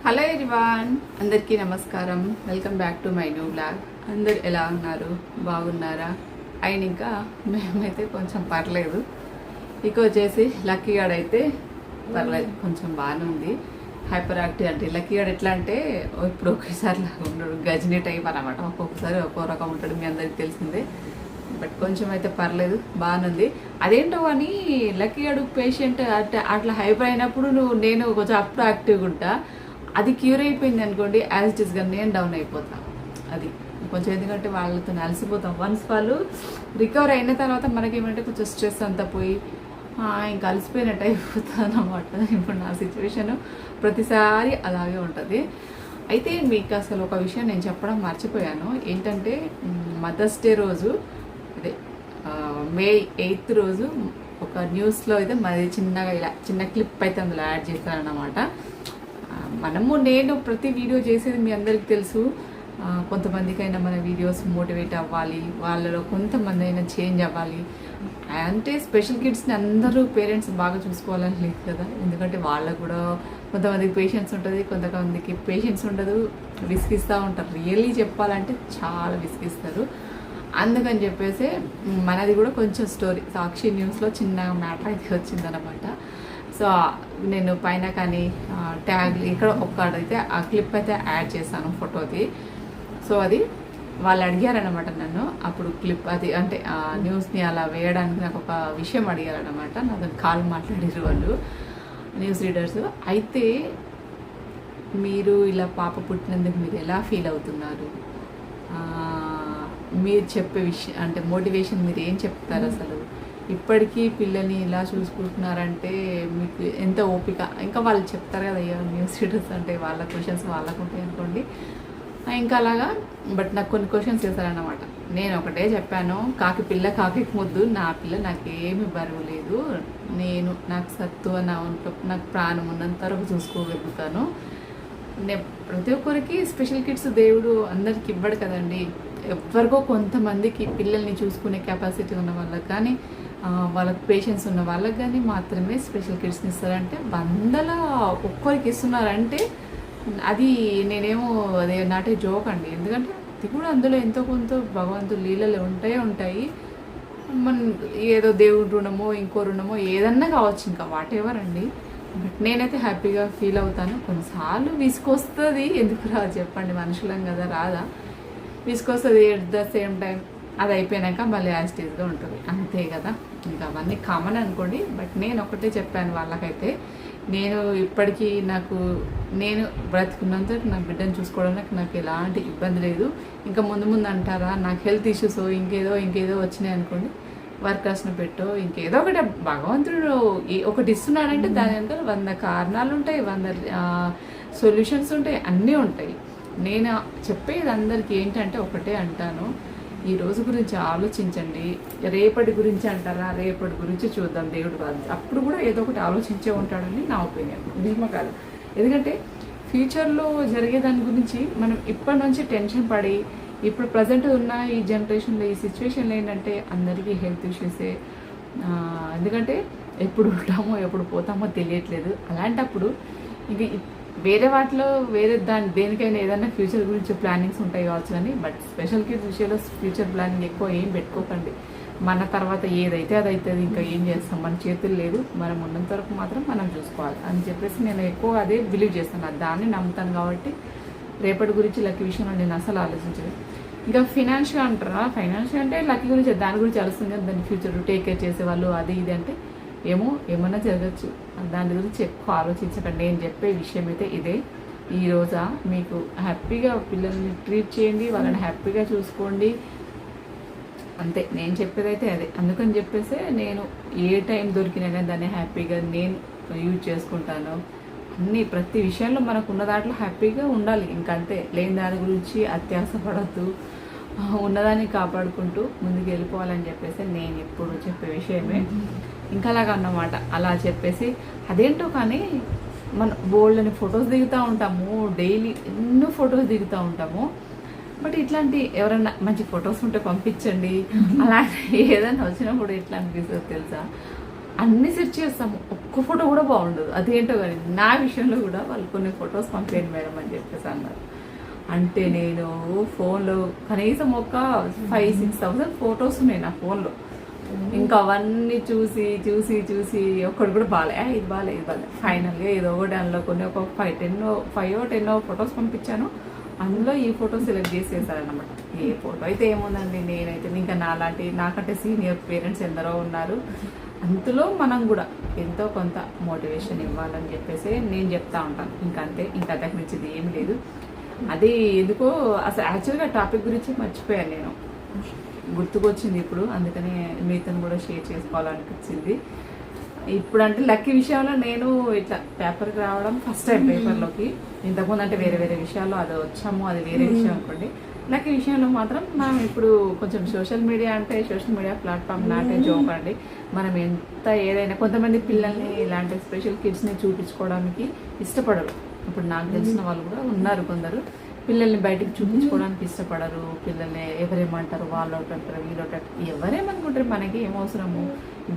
Hello everyone, అందరికీ నమస్కారం. Welcome back to my new blog. అందరు ఎలా ఉన్నారు? బాగున్నారా? అండ్ ఇంకా మేమైతే కొంచెం పర్లేదు. ఇక వచ్చేసి లక్కీ గాడ్ అయితే పర్లేదు, కొంచెం బాగానే ఉంది. హైపర్ యాక్టివ్ అంటే లక్కీ గాడ్ ఎట్లా అంటే ఇప్పుడు ఒకేసారి ఉండడు, గజనీ టైప్ అనమాట. ఒక్కొక్కసారి ఒక్కో రకం ఉంటాడు, మీ అందరికి తెలిసిందే. బట్ కొంచెం అయితే పర్లేదు, బాగానే ఉంది. అదేంటో అని లక్కీ గాడు పేషెంట్ అంటే అట్లా హైపర్ అయినప్పుడు నేను కొంచెం అప్పుడు యాక్టివ్గా ఉంటా. అది క్యూర్ అయిపోయింది అనుకోండి, యాజ్ ఇట్ ఈస్గా నేను డౌన్ అయిపోతాను. అది కొంచెం ఎందుకంటే వాళ్ళతో అలసిపోతాం. వన్స్ వాళ్ళు రికవర్ అయిన తర్వాత మనకేమంటే కొంచెం స్ట్రెస్ అంతా పోయి ఇంకా అలసిపోయినట్టు అయిపోతాను అన్నమాట. ఇప్పుడు నా సిచ్యువేషన్ ప్రతిసారి అలాగే ఉంటుంది. అయితే మీకు అసలు ఒక విషయం నేను చెప్పడం మర్చిపోయాను. ఏంటంటే మదర్స్ డే రోజు, అదే మే 8th రోజు ఒక న్యూస్లో అయితే మరి చిన్నగా ఇలా చిన్న క్లిప్ అయితే అందులో యాడ్ చేశారన్నమాట. నేను ప్రతి వీడియో చేసేది మీ అందరికీ తెలుసు. కొంతమందికైనా మన వీడియోస్ మోటివేట్ అవ్వాలి, వాళ్ళలో కొంతమంది అయినా చేంజ్ అవ్వాలి. అంటే స్పెషల్ కిడ్స్ని అందరూ పేరెంట్స్ బాగా చూసుకోవాలని లేదు కదా, ఎందుకంటే వాళ్ళకు కూడా కొంతమందికి పేషెన్స్ ఉంటుంది, కొంతమందికి పేషెన్స్ ఉండదు, విసిగిస్తూ ఉంటారు. రియల్లీ చెప్పాలంటే చాలా విసిగిస్తారు. అందుకని చెప్పేసి మనది కూడా కొంచెం స్టోరీ సాక్షి న్యూస్లో చిన్న మ్యాటర్ అయితే వచ్చిందనమాట. సో నేను పైన కానీ ట్యాగ్ ఇక్కడ ఒక్కడైతే ఆ క్లిప్ అయితే యాడ్ చేశాను ఫోటోది. సో అది వాళ్ళు అడిగారనమాట నన్ను అప్పుడు క్లిప్ అది అంటే ఆ న్యూస్ని అలా వేయడానికి నాకు ఒక విషయం అడిగారనమాట. నాతో కాల్ మాట్లాడారు వాళ్ళు న్యూస్ రీడర్స్. అయితే మీరు ఇలా పాప పుట్టినందుకు మీరు ఎలా ఫీల్ అవుతున్నారు, మీరు చెప్పే విషయం అంటే మోటివేషన్ మీరు ఏం చెప్తారు? అసలు ఇప్పటికీ పిల్లల్ని ఇలా చూసుకుంటున్నారంటే మీకు ఎంత ఓపిక. ఇంకా వాళ్ళు చెప్తారు కదా, అయ్యో న్యూస్ రీడర్స్ అంటే వాళ్ళ క్వశ్చన్స్ వాళ్ళకు ఉంటాయి అనుకోండి. ఇంకా అలాగా బట్ నాకు కొన్ని క్వశ్చన్స్ చేశారన్నమాట. నేను ఒకటే చెప్పాను, కాకి ముద్దు, నా పిల్ల నాకేమి బరువు లేదు, నాకు సత్తు నా ఒంట్లో నాకు ప్రాణం ఉన్నంత వరకు చూసుకోగలుగుతాను. నేను ప్రతి ఒక్కరికి స్పెషల్ కిడ్స్ దేవుడు అందరికి ఇవ్వడు కదండి. ఎవరికో కొంతమందికి పిల్లల్ని చూసుకునే కెపాసిటీ ఉన్న వాళ్ళకి కానీ వాళ్ళకి పేషెన్స్ ఉన్న వాళ్ళకి కానీ మాత్రమే స్పెషల్ కిడ్స్ని ఇస్తారంటే 100లో ఒక్కరికి ఇస్తున్నారంటే అది నేనేమో అదే నాటే జోక్ అండి. ఎందుకంటే అది కూడా అందులో ఎంతో కొంత భగవంతుడు లీలలు ఉంటాయి. మన ఏదో దేవుడు రుణమో ఇంకో రుణమో ఏదన్నా కావచ్చు, ఇంకా వాట్ ఎవర్ అండి. బట్ నేనైతే హ్యాపీగా ఫీల్ అవుతాను. కొన్నిసార్లు విసుకొస్తుంది, ఎందుకు రాదు చెప్పండి, మనుషులం కదా, రాదా? విసుకొస్తుంది. ఎట్ ద సేమ్ టైం అది అయిపోయాక మళ్ళీ యాజిటీస్గా ఉంటుంది, అంతే కదా. ఇంకా అవన్నీ కామన్ అనుకోండి. బట్ నేను ఒకటే చెప్పాను వాళ్ళకైతే, నేను ఇప్పటికీ నేను బ్రతికున్నంత నా బిడ్డను చూసుకోవడానికి నాకు ఎలాంటి ఇబ్బంది లేదు. ఇంకా ముందు అంటారా నాకు హెల్త్ ఇష్యూస్ ఇంకేదో వచ్చినాయి అనుకోండి, వర్కర్స్ని పెట్టో ఇంకేదో ఒకటి భగవంతుడు ఒకటి ఇస్తున్నాడంటే దాని వెనకాల 100 కారణాలు ఉంటాయి, 100 సొల్యూషన్స్ ఉంటాయి, అన్నీ ఉంటాయి. నేను చెప్పేది అందరికీ ఏంటంటే ఒకటే అంటాను, ఈ రోజు గురించి ఆలోచించండి. రేపటి గురించి అంటారా, రేపటి గురించి చూద్దాం దేవుడు కాదు, అప్పుడు కూడా ఏదో ఒకటి ఆలోచించే ఉంటాడని నా ఒపీనియన్. నిజమే కాదు, ఎందుకంటే ఫ్యూచర్లో జరిగే దాని గురించి మనం ఇప్పటి నుంచి టెన్షన్ పడి ఇప్పుడు ప్రజెంట్ ఉన్న ఈ జనరేషన్లో ఈ సిచ్యువేషన్లో ఏంటంటే అందరికీ హెల్త్ ఇష్యూసే. ఎందుకంటే ఎప్పుడు ఉంటామో ఎప్పుడు పోతామో తెలియట్లేదు. అలాంటప్పుడు ఇంక వేరే వాటిలో దేనికైనా ఏదైనా ఫ్యూచర్ గురించి ప్లానింగ్స్ ఉంటాయి కావచ్చు కానీ, బట్ స్పెషల్ కిడ్స్ విషయంలో ఫ్యూచర్ ప్లానింగ్ ఎక్కువ ఏం పెట్టుకోకండి. మన తర్వాత ఏదైతే అది అవుతుంది, ఇంకా ఏం చేస్తాం, మన చేతులు లేదు, మనం ఉన్నంత వరకు మాత్రం మనం చూసుకోవాలి అని చెప్పేసి నేను ఎక్కువ అదే బిలీవ్ చేస్తాను, దాన్ని నమ్ముతాను. కాబట్టి రేపటి గురించి లక్కీ విషయంలో నేను అసలు ఆలోచించదు. ఇంకా ఫైనాన్షియల్ అంటారా, ఫైనాన్షియల్ అంటే లక్కీ గురించి దాని గురించి ఆలోచిస్తుంది కానీ దాని ఫ్యూచర్ టేక్ కేర్ చేసేవాళ్ళు అది ఇది అంటే ఏమన్నా జరగచ్చు, దాని గురించి ఎక్కువ ఆలోచించకండి. నేను చెప్పే విషయం అయితే ఇదే. ఈరోజా మీకు హ్యాపీగా పిల్లల్ని ట్రీట్ చేయండి, వాళ్ళని హ్యాపీగా చూసుకోండి, అంతే. నేను చెప్పేది అయితే అదే. అందుకని చెప్పేసి నేను ఏ టైం దొరికినా కానీ దాన్ని హ్యాపీగా నేను యూజ్ చేసుకుంటాను. ప్రతి విషయంలో మనకు ఉన్న దాంట్లో హ్యాపీగా ఉండాలి, ఇంకంతే. లేని దాని గురించి అత్యాస పడద్దు, ఉన్నదాన్ని కాపాడుకుంటూ ముందుకు వెళ్ళిపోవాలని చెప్పేసి నేను ఎప్పుడు చెప్పే విషయమే. ఇంకా అలాగా అన్నమాట. అలా చెప్పేసి అదేంటో కానీ మన బోల్డ్ని ఫొటోస్ దిగుతూ ఉంటాము, డైలీ ఎన్నో ఫొటోస్ దిగుతూ ఉంటాము. బట్ ఇట్లాంటి ఎవరైనా మంచి ఫొటోస్ ఉంటే పంపించండి. అలా ఏదైనా వచ్చినప్పుడు ఎట్లా అనిపిస్తుంది తెలుసా, అన్ని సెర్చ్ చేస్తాము, ఒక్క ఫోటో కూడా బాగుండదు. అదేంటో కానీ నా విషయంలో కూడా వాళ్ళు కొన్ని ఫొటోస్ పంపేయండి మేడం అని చెప్పేసి అన్నారు. అంటే నేను ఫోన్లో కనీసం ఒక 5,000-6,000 ఫొటోస్ ఉన్నాయి నా ఫోన్లో. ఇంకా అవన్నీ చూసి చూసి చూసి ఒక్కడు కూడా బాగాలే, ఇది బాగాలే, ఇది బాగాలే. ఫైనల్గా ఏదో ఒకటి అందులో కొన్ని ఒక 5-10 ఫొటోస్ పంపించాను. అందులో ఈ ఫోటో సెలెక్ట్ చేసేసారనమాట. ఏ ఫోటో అయితే ఏముందండి, నేనైతే ఇంకా నాకంటే సీనియర్ పేరెంట్స్ ఎందరో ఉన్నారు. అందులో మనం కూడా ఎంతో కొంత మోటివేషన్ ఇవ్వాలని చెప్పేసి నేను చెప్తా ఉంటాను. ఇంకంతే, ఇంకా అంతకు మించింది ఏం లేదు. అది ఎందుకో అసలు యాక్చువల్గా టాపిక్ గురించి మర్చిపోయాను, నేను గుర్తుకొచ్చింది ఇప్పుడు, అందుకని మీతో కూడా షేర్ చేసుకోవాలనిపించింది. ఇప్పుడు అంటే లక్కీ విషయంలో నేను ఇట్లా పేపర్కి రావడం ఫస్ట్ టైం పేపర్లోకి. ఇంతకుముందు అంటే వేరే వేరే విషయాల్లో అది వచ్చాము, అది వేరే విషయం అనుకోండి. లక్కీ విషయంలో మాత్రం మనం ఇప్పుడు కొంచెం సోషల్ మీడియా ప్లాట్ఫామ్ నాటే జోక్ అండి. మనం ఎంత ఏదైనా కొంతమంది పిల్లల్ని ఇలాంటి స్పెషల్ కిడ్స్ని చూపించుకోవడానికి ఇష్టపడరు. ఇప్పుడు నాకు తెలిసిన వాళ్ళు కూడా ఉన్నారు కొందరు, పిల్లల్ని బయటికి చూపించుకోవడానికి ఇష్టపడరు. పిల్లల్ని ఎవరేమంటారు, వాళ్ళు ఒకటంటారు, వీళ్ళు ఒకటి, ఎవరేమనుకుంటారు, మనకి ఏమవసరము,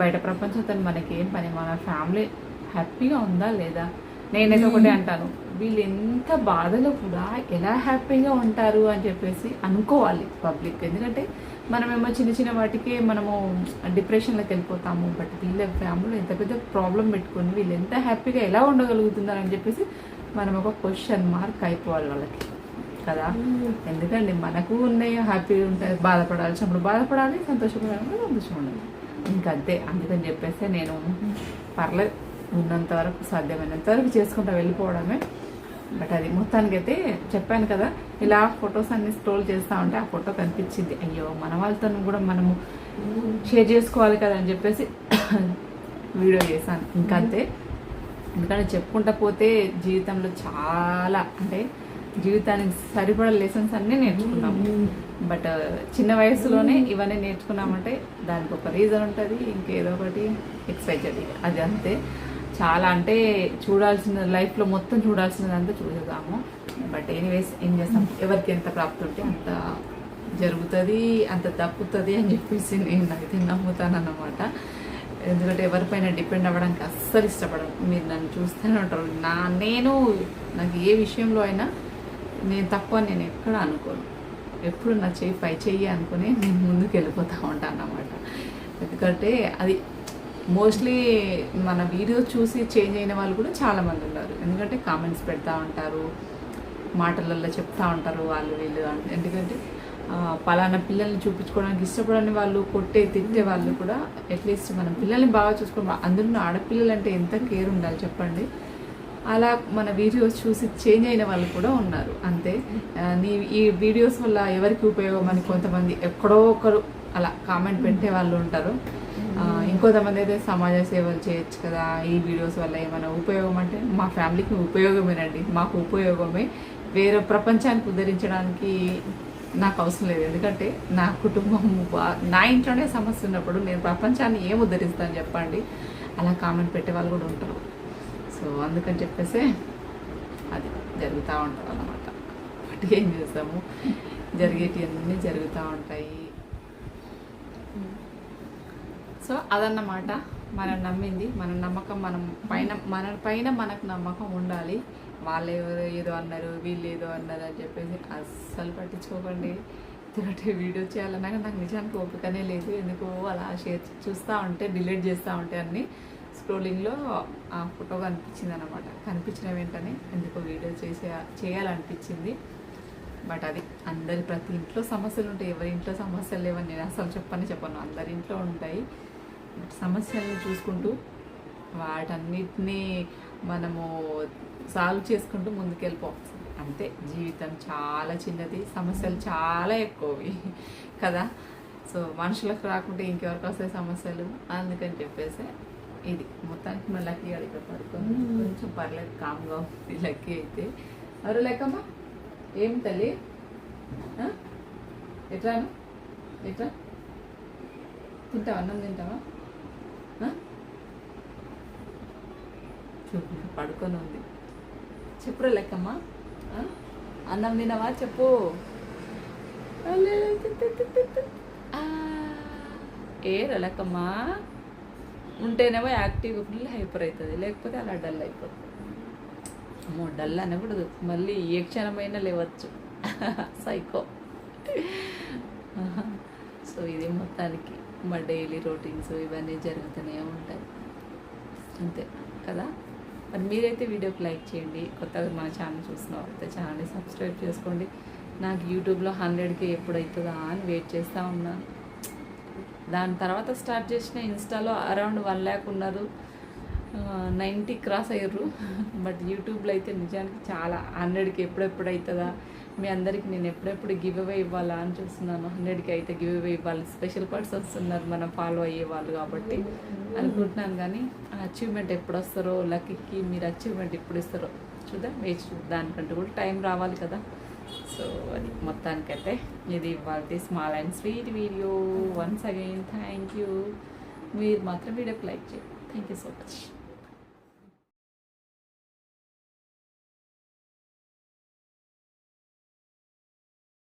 బయట ప్రపంచంతో మనకి ఏం పని, మన ఫ్యామిలీ హ్యాపీగా ఉందా లేదా. నేనైతే ఒకటే అంటాను, వీళ్ళు ఎంత బాధలో కూడా ఎలా హ్యాపీగా ఉంటారు అని చెప్పేసి అనుకోవాలి పబ్లిక్. ఎందుకంటే మనమేమో చిన్న చిన్న వాటికే మనము డిప్రెషన్లోకి వెళ్ళిపోతాము. బట్ వీళ్ళ ఫ్యామిలీలో ఎంత పెద్ద ప్రాబ్లం పెట్టుకొని వీళ్ళు ఎంత హ్యాపీగా ఎలా ఉండగలుగుతున్నారు అని చెప్పేసి మనం ఒక క్వశ్చన్ మార్క్ అయిపోవాలి వాళ్ళకి కదా. ఎందుకండి మనకు ఉన్నాయి, హ్యాపీగా ఉంటాయి, బాధపడాల్సినప్పుడు బాధపడాలి, సంతోషపడాలి, సంతోషం ఉండాలి, ఇంకంతే. అందుకని చెప్పేసి నేను పర్లేదు, ఉన్నంత వరకు సాధ్యమైనంత వరకు చేసుకుంటా వెళ్ళిపోవడమే. బట్ అది మొత్తానికైతే చెప్పాను కదా, ఇలా ఫొటోస్ అన్ని స్క్రోల్ చేస్తూ ఉంటే ఆ ఫోటో కనిపించింది, అయ్యో మన వాళ్ళతో కూడా మనము షేర్ చేసుకోవాలి కదా అని చెప్పేసి వీడియో చేశాను. ఇంకంతే. ఎందుకంటే చెప్పుకుంటా పోతే జీవితంలో చాలా అంటే జీవితానికి సరిపడ లెసన్స్ అన్నీ నేర్చుకున్నాము. బట్ చిన్న వయసులోనే ఇవన్నీ నేర్చుకున్నామంటే దానికి ఒక రీజన్ ఉంటుంది, ఇంకేదో ఒకటి ఎక్స్పెక్టెడ్, అది అంతే. చాలా అంటే చూడాల్సిన లైఫ్లో మొత్తం చూడాల్సినదంతా చూసేద్దాము. బట్ ఎనీవేస్ ఏం చేస్తాం, ఎవరికి ఎంత ప్రాప్తి ఉంటే అంత జరుగుతుంది, అంత తప్పుతుంది అని చెప్పేసి నేను అయితే నమ్ముతానన్నమాట. ఎందుకంటే ఎవరిపైన డిపెండ్ అవ్వడానికి అస్సలు ఇష్టపడను. మీరు నన్ను చూస్తూనే ఉంటారు, నాకు ఏ విషయంలో అయినా నేను తక్కువ నేను ఎక్కడ అనుకోను. ఎప్పుడు నా పై చెయ్యి అనుకుని నేను ముందుకు వెళ్ళిపోతూ ఉంటాను అన్నమాట. ఎందుకంటే అది మోస్ట్లీ మన వీడియో చూసి చేంజ్ అయిన వాళ్ళు కూడా చాలామంది ఉన్నారు. ఎందుకంటే కామెంట్స్ పెడతా ఉంటారు, మాటలలో చెప్తా ఉంటారు వాళ్ళు వీళ్ళు. ఎందుకంటే పలానా పిల్లల్ని చూపించుకోవడానికి ఇష్టపడని వాళ్ళు, తిట్టే వాళ్ళు కూడా అట్లీస్ట్ మనం పిల్లల్ని బాగా చూసుకోవాలి. అందులో ఆడపిల్లలు అంటే ఎంత కేర్ ఉండాలి చెప్పండి. అలా మన వీడియోస్ చూసి చేంజ్ అయిన వాళ్ళు కూడా ఉన్నారు. అంతే. ఈ వీడియోస్ వల్ల ఎవరికి ఉపయోగం అని కొంతమంది ఎక్కడో ఒకరు అలా కామెంట్ పెట్టే వాళ్ళు ఉంటారు. ఇంకొంతమంది అయితే సమాజ సేవలు చేయొచ్చు కదా, ఈ వీడియోస్ వల్ల ఏమైనా ఉపయోగం అంటే మా ఫ్యామిలీకి ఉపయోగమేనండి, మాకు ఉపయోగమే. వేరే ప్రపంచానికి ఉద్ధరించడానికి నాకు అవసరం లేదు. ఎందుకంటే నా కుటుంబం నా ఇంట్లోనే సమస్య ఉన్నప్పుడు నేను ప్రపంచాన్ని ఏం ఉద్ధరిస్తాను చెప్పండి. అలా కామెంట్ పెట్టే వాళ్ళు కూడా ఉంటారు. సో అందుకని చెప్పేసి అది జరుగుతూ ఉంటుంది అన్నమాట. బట్ ఏం చేస్తాము, జరిగేటివన్నీ జరుగుతూ ఉంటాయి. సో అదన్నమాట, మనం నమ్మింది, మన నమ్మకం మన పైన మనకు నమ్మకం ఉండాలి. వాళ్ళు ఏదో అన్నారు, వీళ్ళు ఏదో అన్నారు అని చెప్పేసి అస్సలు పట్టించుకోకండి. ఎందుకంటే వీడియో చేయాలన్నా నాకు నిజానికి ఓపికనే లేదు. ఎందుకో అలా చూస్తూ ఉంటే డిలీట్ చేస్తూ ఉంటే అన్నీ స్క్రోలింగ్లో ఆ ఫోటో కనిపించింది అనమాట. కనిపించిన వెంటనే ఎందుకో వీడియో చేయాలనిపించింది. బట్ అది ప్రతి ఇంట్లో సమస్యలు ఉంటాయి, ఎవరి ఇంట్లో సమస్యలు లేవని నేను అసలు చెప్పను, అందరి ఇంట్లో ఉంటాయి. సమస్యలను చూసుకుంటూ వాటన్నిటినీ మనము సాల్వ్ చేసుకుంటూ ముందుకెళ్ళిపోవచ్చు. అంతే. జీవితం చాలా చిన్నది, సమస్యలు చాలా ఎక్కువవి కదా. సో మనుషులకు రాకుంటే ఇంకెవరికి వస్తాయి సమస్యలు. అందుకని చెప్పేసి ఇది మొత్తానికి మన లక్కీ అడిగి పడుకొని కొంచెం పర్లేదు, కామ్గా ఉంది లక్కీ అయితే. ఎవరు లెక్కమ్మా, ఏం తల్లి, ఎట్రాను ఎట్రా తింటావా, అన్నం తింటావా? చూపు పడుకొని ఉంది. చెప్పురా లెక్కమ్మా, అన్నం తినవా చెప్పు. ఏ లెక్కమ్మా, ఉంటేనేమో యాక్టివ్గా ఫుల్ హైపర్ అవుతుంది, లేకపోతే అలా డల్ అయిపోతుంది. అమ్మో డల్ అనకూడదు, మళ్ళీ ఏ క్షణమైనా లేవచ్చు. సైకో. సో ఇది మొత్తానికి మా డైలీ రొటీన్స్ ఇవన్నీ జరుగుతూనే ఉంటాయి అంతే కదా. మరి మీరైతే వీడియోకి లైక్ చేయండి, కొత్తగా మా ఛానల్ చూసిన వాళ్ళైతే ఛానల్ని సబ్స్క్రైబ్ చేసుకోండి. నాకు యూట్యూబ్లో 100K ఎప్పుడవుతుందా అని వెయిట్ చేస్తూ ఉన్నాను. దాని తర్వాత స్టార్ట్ చేసిన ఇన్స్టాలో అరౌండ్ 1 lakh ఉన్నారు, 90 క్రాస్ అయ్యారు. బట్ యూట్యూబ్లో అయితే నిజానికి చాలా 100K ఎప్పుడెప్పుడు అవుతుందా, మీ అందరికీ నేను ఎప్పుడెప్పుడు గివ్ అవే ఇవ్వాలా అని చూస్తున్నాను. 100K అయితే గివ్ అవే ఇవ్వాలి, స్పెషల్ పర్సన్స్ ఉన్నారు మనం ఫాలో అయ్యే వాళ్ళు కాబట్టి అనుకుంటున్నాను. కానీ ఆ అచీవ్మెంట్ ఎప్పుడు వస్తారో, లక్కీకి మీరు అచీవ్మెంట్ ఎప్పుడు ఇస్తారో చూద్దాం, వేచి దానికంటూ కూడా టైం రావాలి కదా. సో అది మొత్తానికైతే ఇది వాళ్ళది small and sweet video. Once again thank you. మీరు మాత్రం వీడియోకి లైక్ చేయండి. Thank you so much.